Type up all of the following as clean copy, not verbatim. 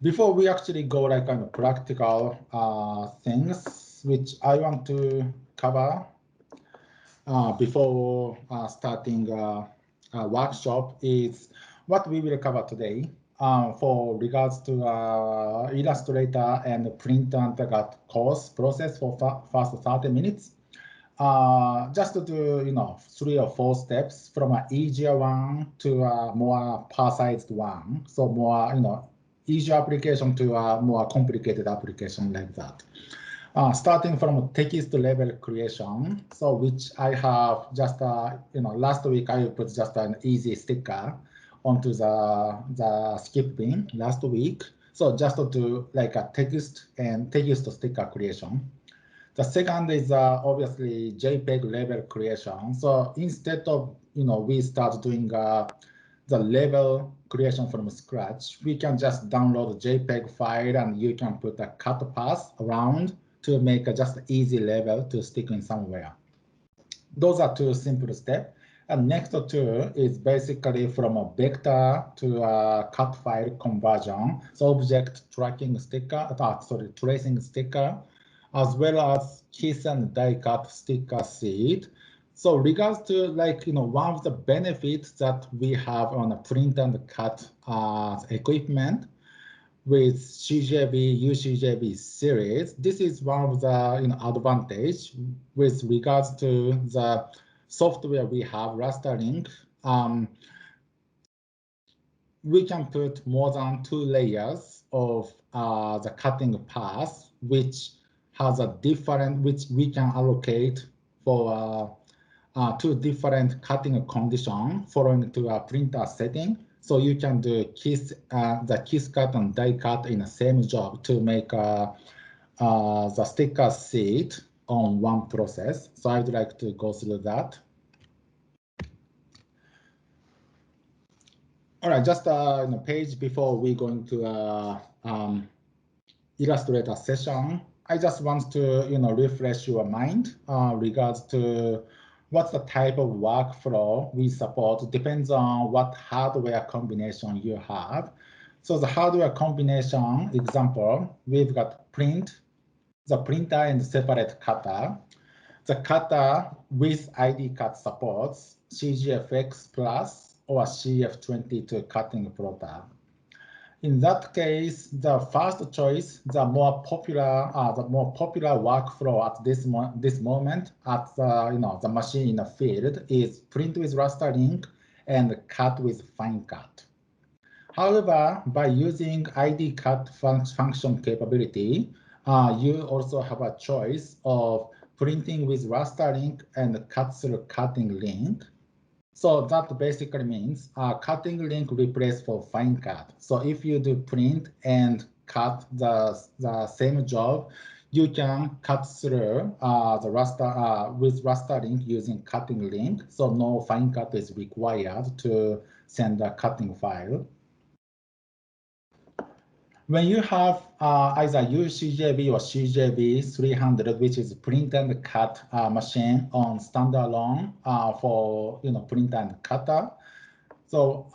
Before we actually go like kind of practical things, which I want to cover before starting a workshop is what we will cover today for regards to Illustrator and print and cut course process for first 30 minutes. Just to do, 3 or 4 steps from an easier one to a more precise one. So more, easier application to a more complicated application like that. Starting from text level creation, so which I have just, last week I put just an easy sticker onto the skip bin last week. So just to do like a text and text sticker creation. The second is obviously JPEG level creation. So instead of, we start doing the level creation from scratch, we can just download a JPEG file and you can put a cut path around to make a just easy level to stick in somewhere. Those are 2 simple steps. And next 2 is basically from a vector to a cut file conversion. So object tracking sticker, tracing sticker, as well as kiss and die cut sticker seed. So regards to one of the benefits that we have on a print and cut equipment with CJB, UCJB series, this is one of the advantage with regards to the software we have, rastering. We can put more than 2 layers of the cutting path, which has a different, which we can allocate for 2 different cutting conditions following to a printer setting. So you can do the kiss cut and die cut in the same job to make the sticker seed on one process. So I'd like to go through that. All right, just in a page before we go into Illustrator session, I just want to refresh your mind regards to what's the type of workflow we support. Depends on what hardware combination you have. So the hardware combination example, we've got the printer and separate cutter. The cutter with ID cut supports CGFX Plus or CF22 cutting plotter. In that case, the first choice, the more popular workflow at this moment at the machine in the field is print with rastering and cut with fine cut. However, by using ID cut function capability, you also have a choice of printing with rastering and cut through cutting link. So that basically means cutting link replace for fine cut. So if you do print and cut the same job, you can cut through with rastering using cutting link. So no fine cut is required to send a cutting file. When you have either UCJB or CJB 300, which is print and cut machine on standalone for print and cutter, so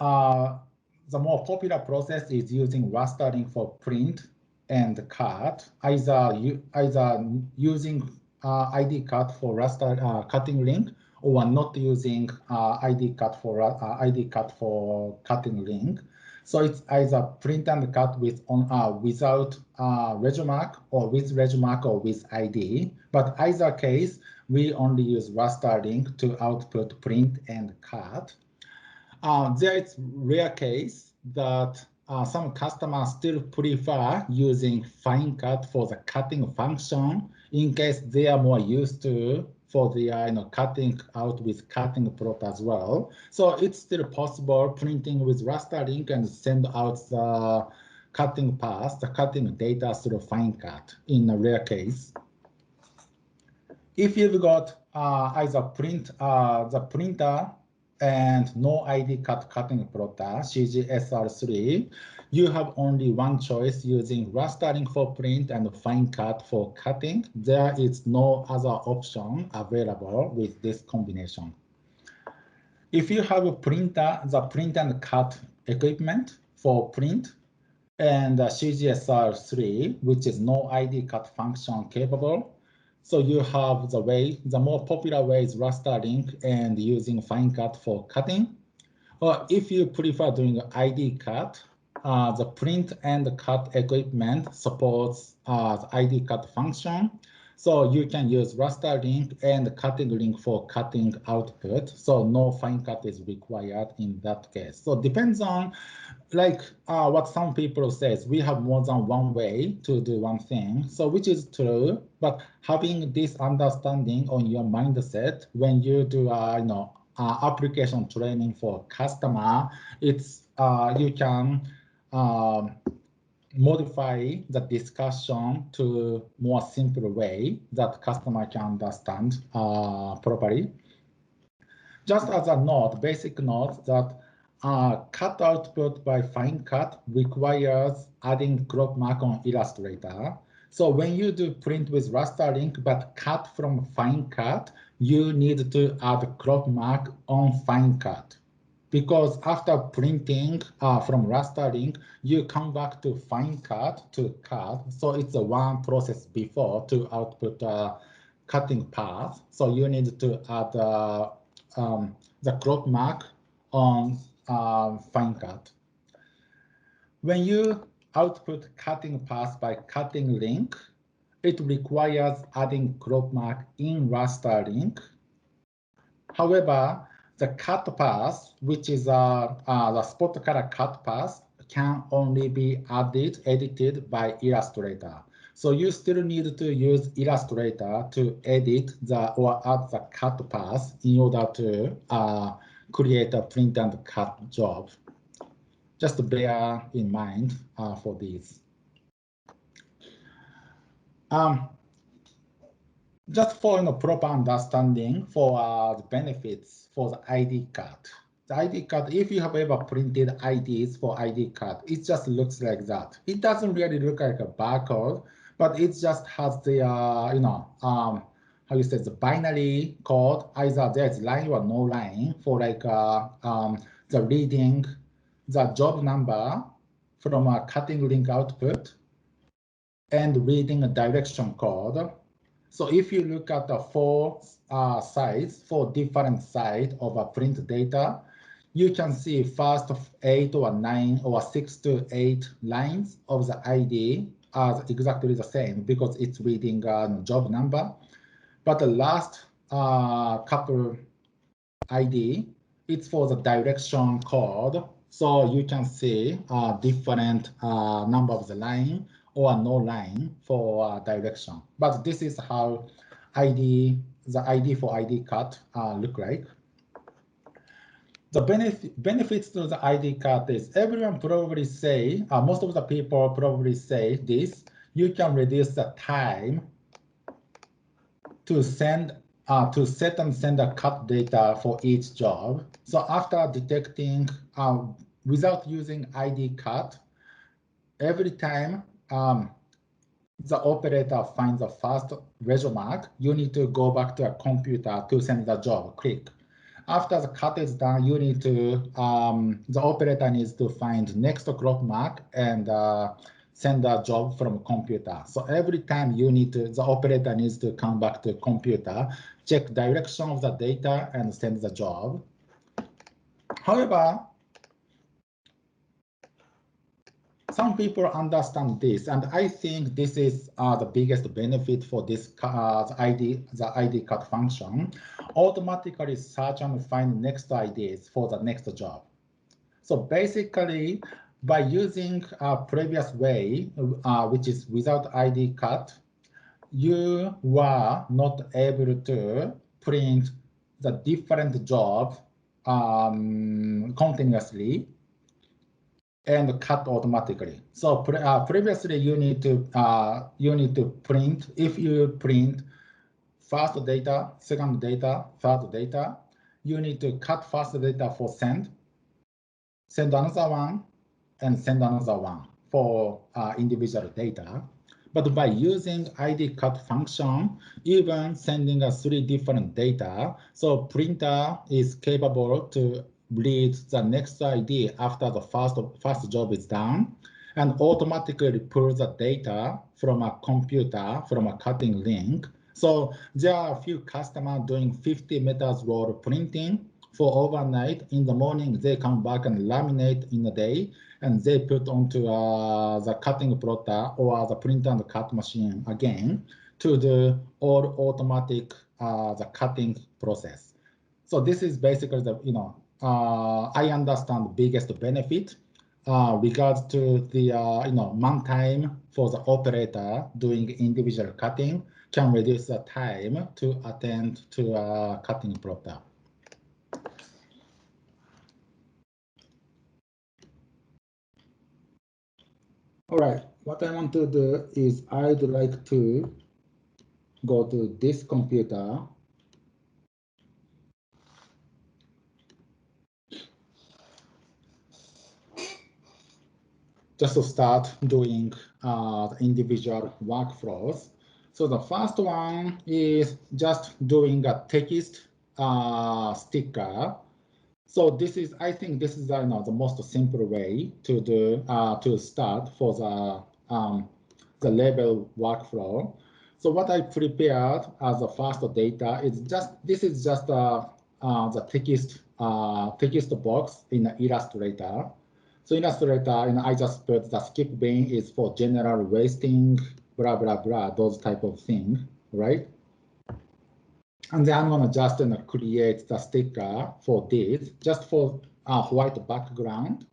the more popular process is using rastering for print and cut, either using ID cut for cutting link, or not using ID cut for cutting link. So it's either print and cut with without regmark or with regmark or with ID. But either case, we only use rastering to output print and cut. There is rare case that some customers still prefer using fine cut for the cutting function in case they are more used to for the cutting out with cutting plot as well. So it's still possible printing with rastering and send out the cutting path, the cutting data through fine cut in a rare case. If you've got either the printer and no ID cut cutting plotter, CGSR3, you have only one choice using rastering for print and fine cut for cutting. There is no other option available with this combination. If you have a printer, the print and cut equipment for print, and CGSR3, which is no ID cut function capable. So you have the more popular way is rastering and using fine cut for cutting. Or if you prefer doing ID cut, the print and cut equipment supports the ID cut function. So you can use raster link and cutting link for cutting output. So no fine cut is required in that case. So depends on like what some people says, we have more than one way to do one thing. So which is true, but having this understanding on your mindset when you do application training for customer, it's you can modify the discussion to more simple way that customer can understand properly. Just as a note, basic note that cut output by fine cut requires adding crop mark on Illustrator. So when you do print with raster link but cut from fine cut, you need to add crop mark on fine cut. Because after printing from raster link, you come back to fine cut to cut. So it's a one process before to output cutting path. So you need to add the crop mark on fine cut. When you output cutting path by cutting link, it requires adding crop mark in raster link. However, the cut path, which is the spot color cut path, can only be edited by Illustrator. So you still need to use Illustrator to edit or add the cut path in order to create a print and cut job. Just bear in mind for these. Just for proper understanding for the benefits for the ID card. The ID card, if you have ever printed IDs for ID card, it just looks like that. It doesn't really look like a barcode, but it just has the how you say the binary code. Either there's line or no line for like the reading the job number from a cutting link output and reading a direction code. So if you look at the four different sides of a print data, you can see first 8 or 9 or 6 to 8 lines of the ID are exactly the same because it's reading job number. But the last couple ID, it's for the direction code. So you can see different number of the line or no line for direction. But this is how the ID for ID cut look like. The benefits to the ID cut is everyone probably say, most of the people probably say this, you can reduce the time to set and send a cut data for each job. So after detecting, without using ID cut, every time the operator finds the first reso mark, you need to go back to a computer to send the job, click. After the cut is done, you need to, the operator needs to find next crop mark and send the job from computer. So every time the operator needs to come back to computer, check direction of the data and send the job. However, some people understand this, and I think this is the biggest benefit for this the ID cut function. Automatically search and find next IDs for the next job. So basically, by using a previous way, which is without ID cut, you were not able to print the different job continuously and cut automatically. So previously, you need to print. If you print first data, second data, third data, you need to cut first data for send another one, and send another one for individual data. But by using ID cut function, even sending 3 different data, so printer is capable to read the next ID after the first job is done, and automatically pull the data from a computer, from a cutting link. So there are a few customers doing 50 meters roll printing for overnight. In the morning, they come back and laminate in the day, and they put onto the cutting plotter or the print and cut machine again to do all automatic the cutting process. So this is basically the, I understand the biggest benefit regards to the, man time for the operator doing individual cutting can reduce the time to attend to cutting plotter. All right, what I want to do is I'd like to go to this computer. Just to start doing the individual workflows. So the first one is just doing a text sticker. So this is, I think this is the most simple way to do to start for the label workflow. So what I prepared as the first data is just the text box in Illustrator. So Illustrator, I just put the skip bin is for general wasting, blah, blah, blah, those type of things, right? And then I'm gonna just create the sticker for this, just for a white background.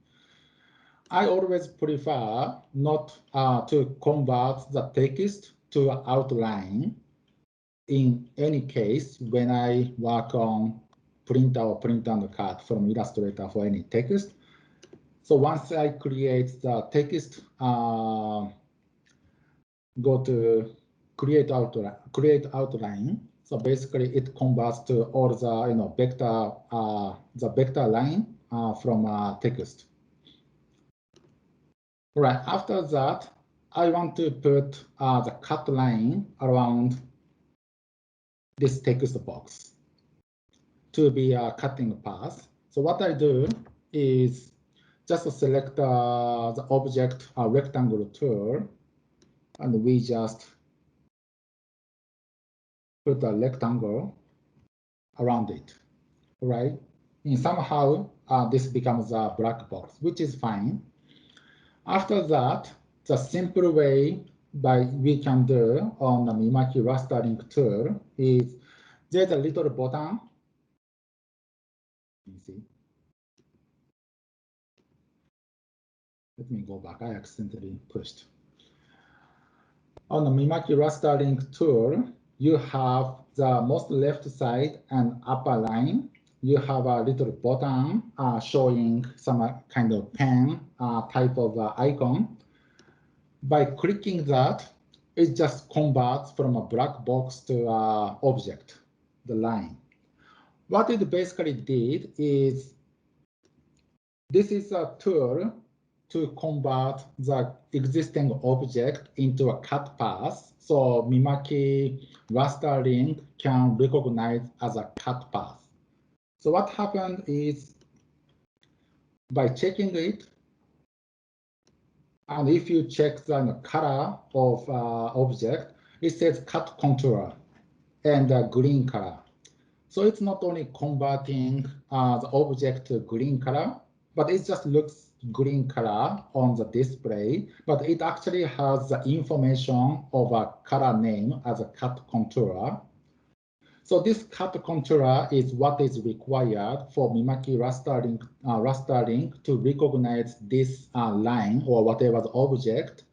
I always prefer not to convert the text to outline in any case when I work on print or print and cut from Illustrator for any text. So once I create the text, go to create outline. So basically, it converts to all the vector line from text. Right after that, I want to put the cut line around this text box to be a cutting path. So what I do is just select the object rectangle tool, and we just put a rectangle around it, right? And somehow this becomes a black box, which is fine. After that, the simple way we can do on the Mimaki rastering tool is there's a little button. Let me see. Let me go back. I accidentally pushed. On the Mimaki rastering tool, you have the most left side and upper line. You have a little button showing some kind of pen type of icon. By clicking that, it just converts from a black box to object, the line. What it basically did is, this is a tool to convert the existing object into a cut path. So Mimaki rastering can recognize as a cut path. So what happened is, by checking it, and if you check the color of object, it says cut contour and green color. So it's not only converting the object to green color, but it just looks green color on the display, but it actually has the information of a color name as a cut contour. So this cut contour is what is required for Mimaki rastering to recognize this line or whatever the object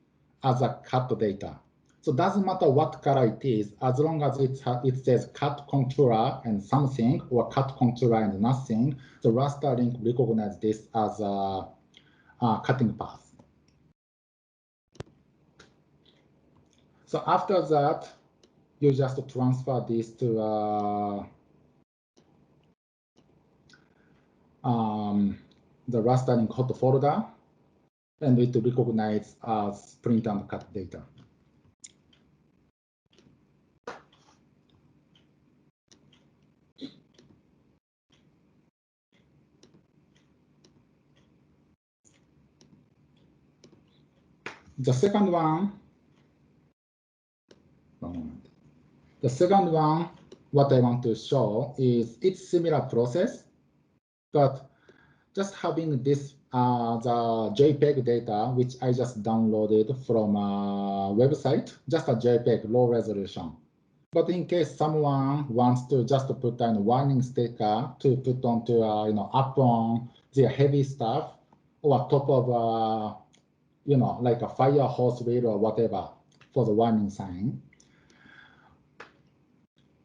as a cut data. So it doesn't matter what color it is, as long as it says cut contour and something, or cut contour and nothing, the rastering recognizes this as a cutting path. So after that, you just transfer this to the rastering hot folder, and it recognizes as print and cut data. The second one, one moment. The second one, what I want to show is it's similar process, but just having this the JPEG data, which I just downloaded from a website, just a JPEG low resolution. But in case someone wants to just put a warning sticker to put onto up on the heavy stuff or top of like a fire hose wheel or whatever for the warning sign.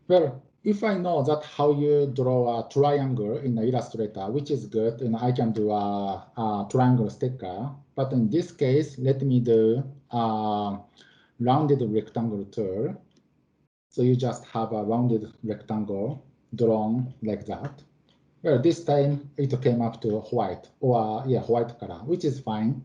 Well, if I know that how you draw a triangle in Illustrator, which is good, I can do a triangle sticker. But in this case, let me do a rounded rectangle tool. So you just have a rounded rectangle drawn like that. Well, this time it came up to white or white color, which is fine.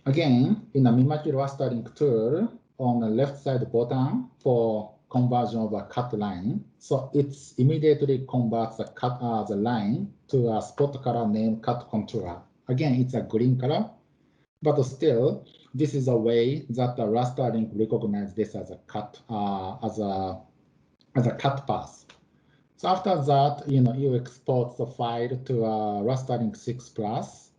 Again, in the Mimaki rastering tool, on the left side button for conversion of a cut line, so it immediately converts the line to a spot color named cut contour. Again, it's a green color, but still, this is a way that the rastering recognizes this as a cut as a cut path. So after that, you export the file to rastering 6+,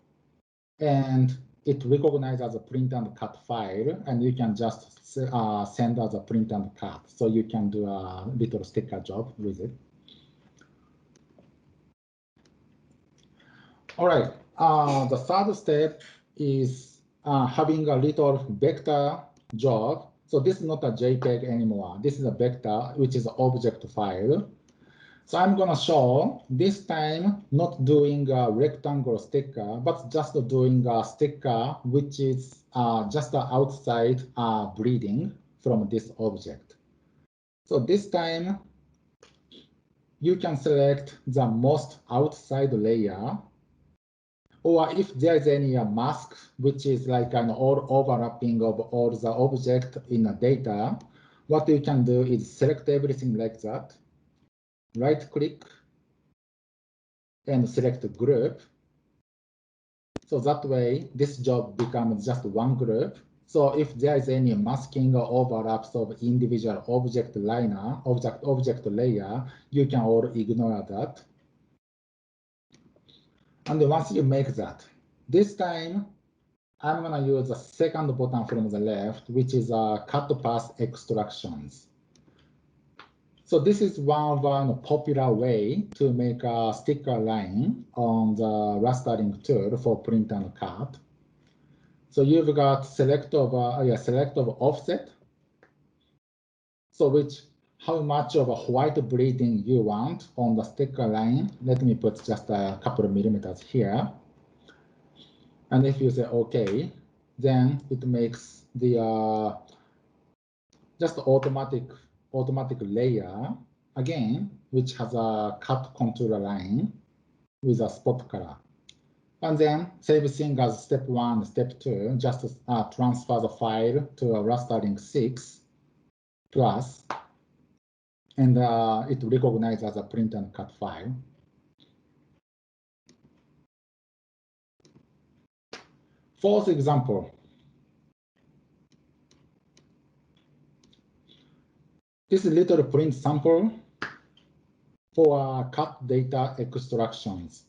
and it recognizes as a print and cut file, and you can just send as a print and cut. So you can do a little sticker job with it. All right, the third step is having a little vector job. So this is not a JPEG anymore. This is a vector, which is an object file. So I'm going to show this time not doing a rectangle sticker, but just doing a sticker, which is just the outside bleeding from this object. So this time, you can select the most outside layer, or if there's any mask, which is like an all overlapping of all the object in the data, what you can do is select everything like that. Right click and select group. So that way, this job becomes just one group. So if there is any masking or overlaps of individual object layer, you can all ignore that. And once you make that, this time, I'm going to use the second button from the left, which is cut path extractions. So this is one popular way to make a sticker line on the rastering tool for print and cut. So you've got select of offset. So how much of a white bleeding you want on the sticker line. Let me put just a couple of millimeters here. And if you say OK, then it makes the just automatic layer again, which has a cut contour line with a spot color. And then same thing as step 1, step 2, just transfer the file to a rastering 6+, and it recognizes as a print and cut file. Fourth example. This little print sample for cut data extractions.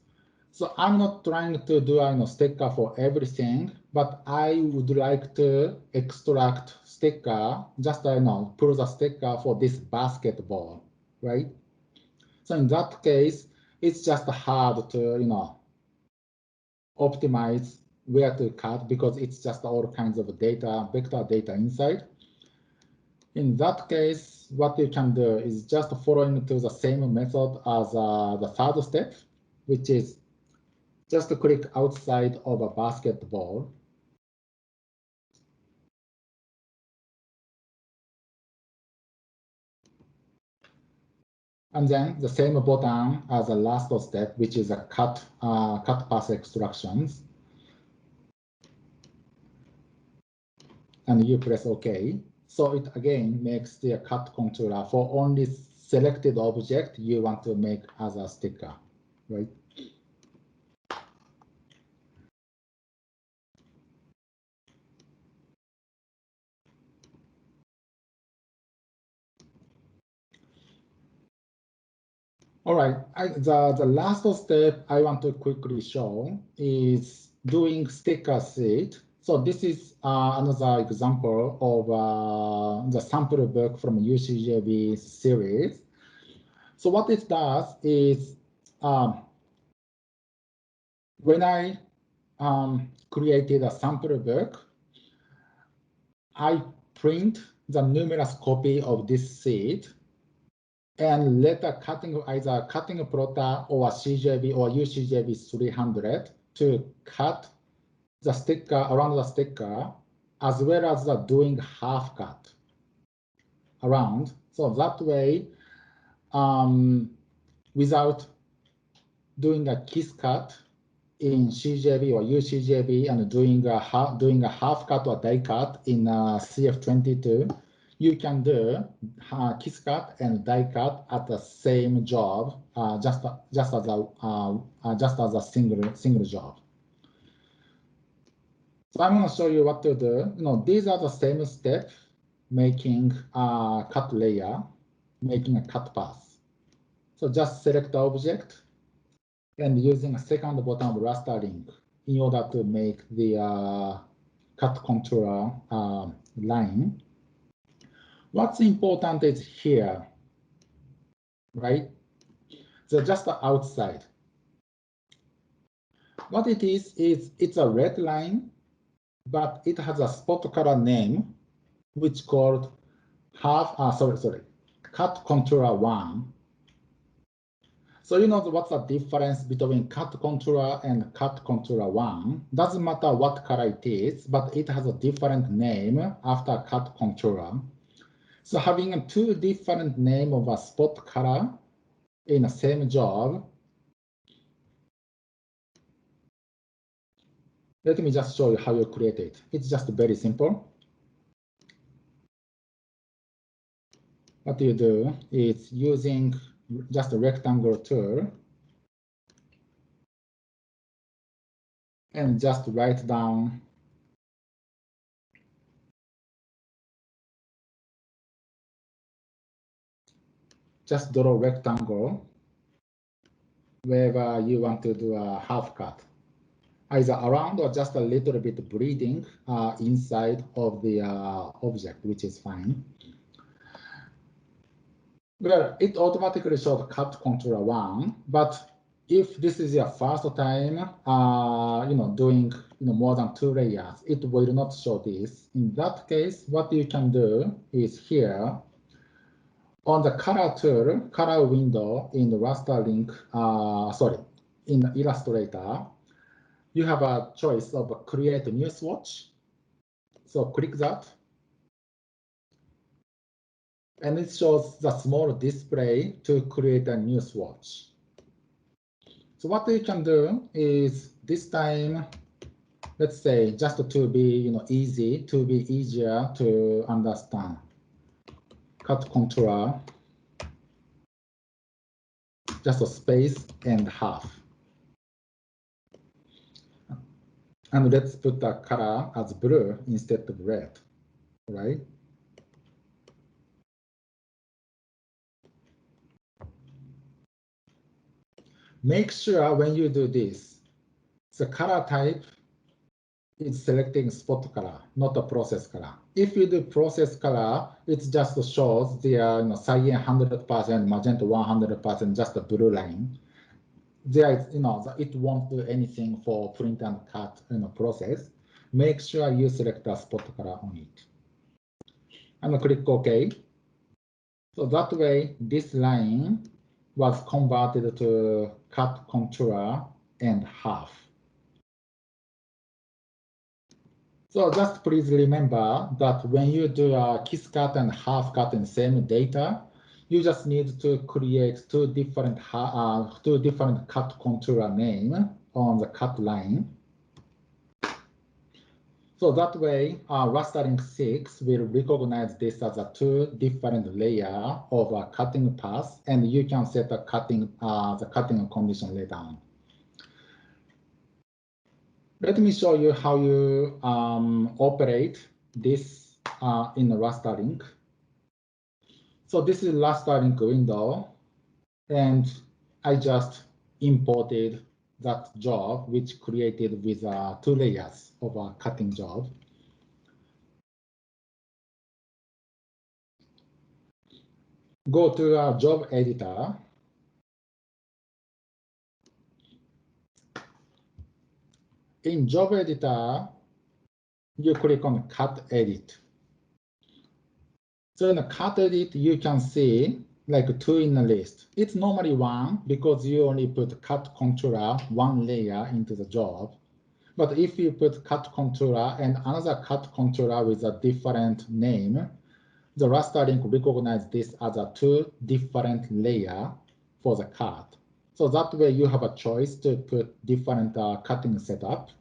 So I'm not trying to do a sticker for everything, but I would like to extract sticker, just pull the sticker for this basketball, right? So in that case, it's just hard to optimize where to cut because it's just all kinds of data, vector data inside. In that case, what you can do is just following to the same method as the third step, which is just click outside of a basketball. And then the same button as the last step, which is a cut path extractions. And you press OK. So it again makes the cut contour for only selected object you want to make as a sticker, right? All right, the last step I want to quickly show is doing sticker sheet. So this is another example of the sample book from UCJB series. So what it does is when I created a sample book, I print the numerous copy of this sheet and later cutting either cutting plotter or CJB or UCJB 300 to cut the sticker around the sticker, as well as the doing half cut around. So that way, without doing a kiss cut in CJB or UCJB and doing a half cut or die cut in CF22, you can do kiss cut and die cut at the same job, just as a single job. So I'm going to show you what to do. These are the same steps, making a cut layer, making a cut path. So just select the object and using a second bottom of raster link in order to make the cut contour line. What's important is here, right? So just the outside. What it is it's a red line, but it has a spot color name, which called cut contour 1. So what's the difference between cut contour and cut contour 1? Doesn't matter what color it is, but it has a different name after cut contour. So having two different name of a spot color in the same job. Let me just show you how you create it. It's just very simple. What you do is using just a rectangle tool and just write down just draw a rectangle wherever you want to do a half cut, either around or just a little bit bleeding inside of the object, which is fine. Well, it automatically shows cut contour 1, but if this is your first time, doing more than 2 layers, it will not show this. In that case, what you can do is here on the color tool, color window in the raster link, in Illustrator, you have a choice of create a new swatch. So click that. And it shows the small display to create a new swatch. So what you can do is this time, let's say just to be easier to understand. Cut contour, just a space and half. And let's put the color as blue instead of red, right? Make sure when you do this, the color type is selecting spot color, not a process color. If you do process color, it just shows the cyan 100%, magenta 100%, just a blue line. There, it won't do anything for print and cut process. Make sure you select a spot color on it. And click OK. So that way, this line was converted to cut contour and half. So just please remember that when you do a kiss cut and half cut in same data, you just need to create two different cut contour name on the cut line. So that way, rastering 6 will recognize this as a two different layer of a cutting path, and you can set the cutting condition later on. Let me show you how you operate this in the raster link. So this is raster link window, and I just imported that job, which created with 2 layers of a cutting job. Go to a job editor. In job editor, you click on cut edit. So in the cut edit, you can see like 2 in the list. It's normally 1 because you only put cut controller 1 layer into the job. But if you put cut controller and another cut controller with a different name, the raster link recognizes this as a 2 different layer for the cut. So that way you have a choice to put different cutting setup.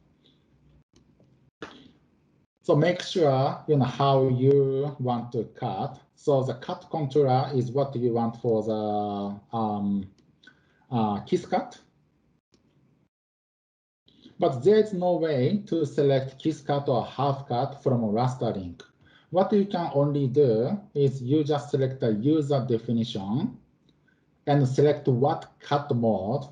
So make sure you know how you want to cut. So the cut controller is what you want for the kiss cut. But there is no way to select kiss cut or half cut from a raster link. What you can only do is you just select the user definition and select what cut mode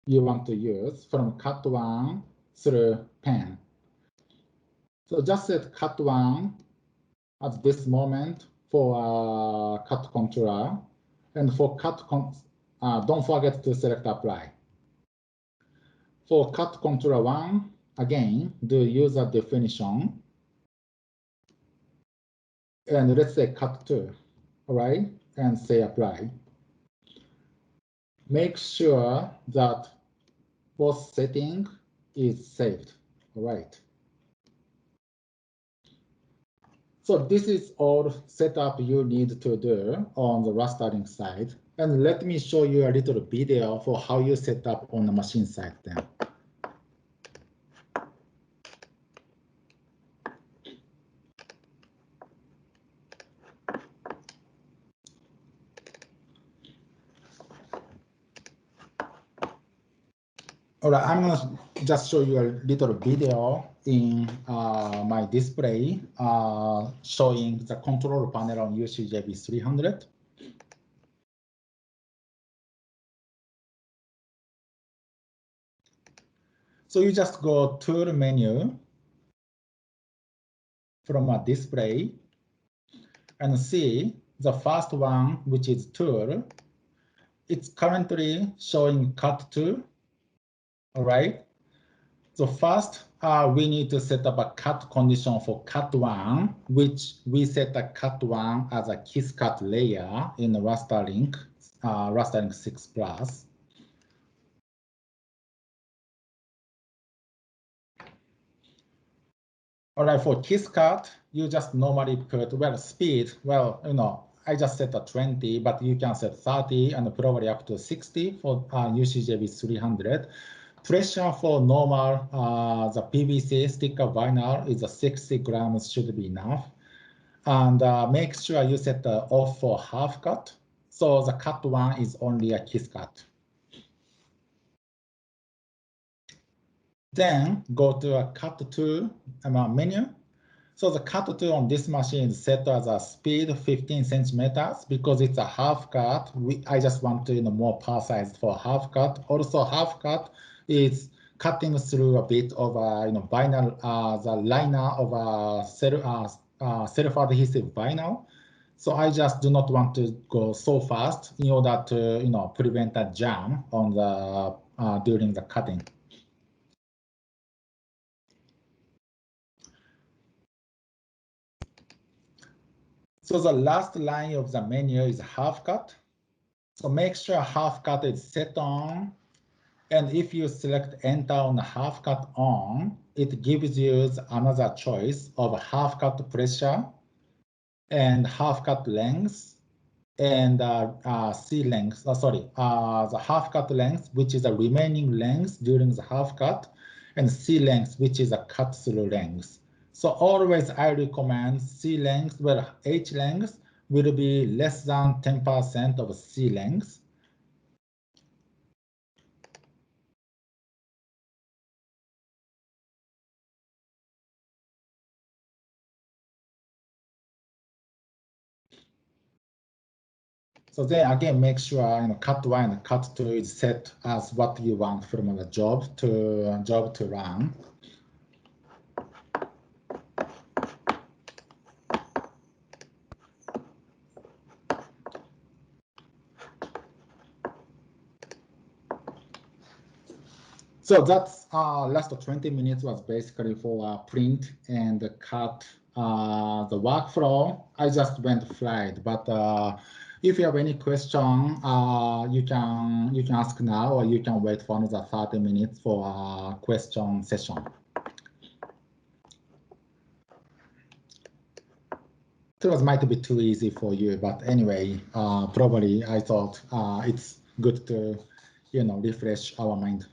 you want to use from cut 1 through 10. So just set cut 1 at this moment for cut controller, and for don't forget to select apply. For cut controller 1, again, do user definition, and let's say cut 2, all right, and say apply. Make sure that both setting is saved, all right. So this is all setup you need to do on the rastering side. And let me show you a little video for how you set up on the machine side then. All right, I'm gonna just show you a little video in my display showing the control panel on UCJB 300. So you just go to the menu from a display and see the first one, which is tool. It's currently showing cut 2, all right? So first, we need to set up a cut condition for cut 1, which we set a cut 1 as a kiss cut layer in the raster link 6 Plus. All right, for kiss cut, you just normally put, well, speed, well, you know, I just set a 20, but you can set 30 and probably up to 60 for UCJB 300. Pressure for normal, the PVC sticker vinyl is 60 grams should be enough. And make sure you set the off for half cut. So the cut 1 is only a kiss cut. Then go to a cut 2 menu. So the cut 2 on this machine is set as a speed 15 centimeters because it's a half cut. I just want to more precise for half cut. Also, half cut is cutting through a bit of vinyl, the liner of a self-adhesive vinyl. So I just do not want to go so fast in order to prevent a jam on the during the cutting. So the last line of the menu is half cut. So make sure half cut is set on. And if you select enter on half cut on, it gives you another choice of half cut pressure and half cut length and C length, the half cut length, which is the remaining length during the half cut, and C length, which is a cut through length. So always I recommend C length, well, H length will be less than 10% of C length. So then again, make sure cut 1 and cut 2 is set as what you want from the job to run. So that's last 20 minutes was basically for print and cut the workflow. I just went flight, but if you have any question, you can ask now, or you can wait for another 30 minutes for a question session. It might be too easy for you, but anyway, probably I thought it's good to refresh our mind.